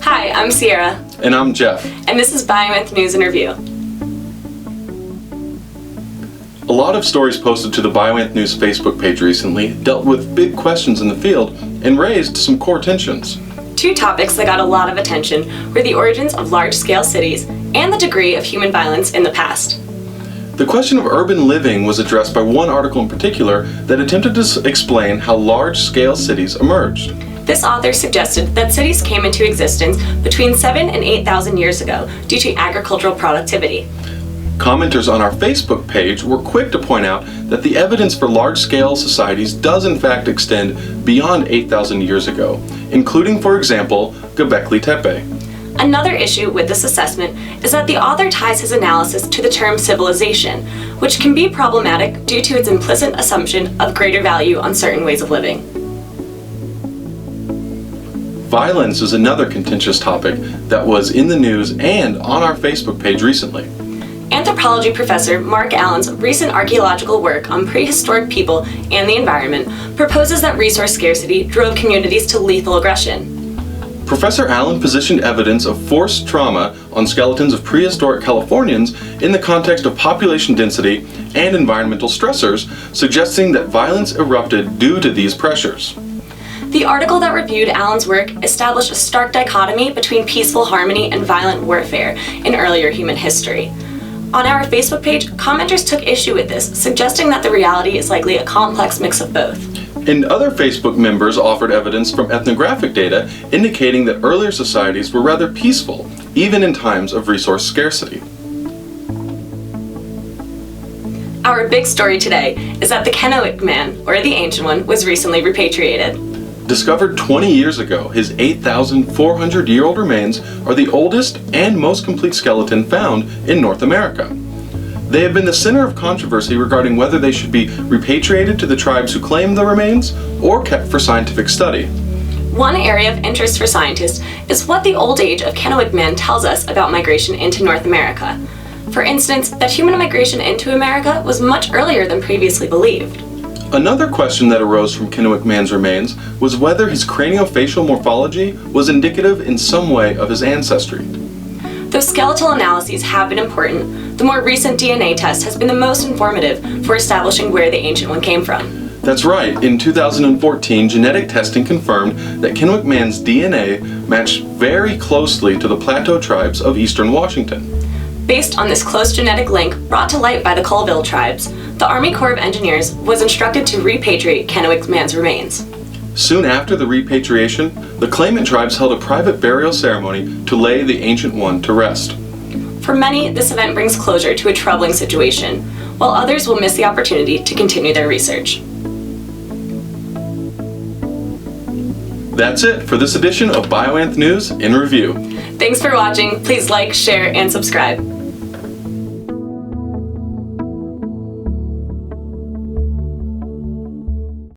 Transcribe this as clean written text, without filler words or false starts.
Hi, I'm Sierra. And I'm Jeff. And this is BioAnth News and Review. A lot of stories posted to the BioAnth News Facebook page recently dealt with big questions in the field and raised some core tensions. Two topics that got a lot of attention were the origins of large-scale cities and the degree of human violence in the past. The question of urban living was addressed by one article in particular that attempted to explain how large-scale cities emerged. This author suggested that cities came into existence between 7,000 and 8,000 years ago due to agricultural productivity. Commenters on our Facebook page were quick to point out that the evidence for large-scale societies does in fact extend beyond 8,000 years ago, including, for example, Göbekli Tepe. Another issue with this assessment is that the author ties his analysis to the term civilization, which can be problematic due to its implicit assumption of greater value on certain ways of living. Violence is another contentious topic that was in the news and on our Facebook page recently. Anthropology professor Mark Allen's recent archaeological work on prehistoric people and the environment proposes that resource scarcity drove communities to lethal aggression. Professor Allen positioned evidence of forced trauma on skeletons of prehistoric Californians in the context of population density and environmental stressors, suggesting that violence erupted due to these pressures. The article that reviewed Allen's work established a stark dichotomy between peaceful harmony and violent warfare in earlier human history. On our Facebook page, commenters took issue with this, suggesting that the reality is likely a complex mix of both. And other Facebook members offered evidence from ethnographic data indicating that earlier societies were rather peaceful, even in times of resource scarcity. Our big story today is that the Kennewick Man, or the Ancient One, was recently repatriated. Discovered 20 years ago, his 8,400-year-old remains are the oldest and most complete skeleton found in North America. They have been the center of controversy regarding whether they should be repatriated to the tribes who claim the remains or kept for scientific study. One area of interest for scientists is what the old age of Kennewick Man tells us about migration into North America. For instance, that human migration into America was much earlier than previously believed. Another question that arose from Kennewick Man's remains was whether his craniofacial morphology was indicative in some way of his ancestry. Though skeletal analyses have been important, the more recent DNA test has been the most informative for establishing where the Ancient One came from. That's right. In 2014, genetic testing confirmed that Kennewick Man's DNA matched very closely to the Plateau tribes of eastern Washington. Based on this close genetic link brought to light by the Colville tribes, the Army Corps of Engineers was instructed to repatriate Kennewick Man's remains. Soon after the repatriation, the claimant tribes held a private burial ceremony to lay the Ancient One to rest. For many, this event brings closure to a troubling situation, while others will miss the opportunity to continue their research. That's it for this edition of BioAnth News in Review. Thanks for watching. Please like, share, and subscribe.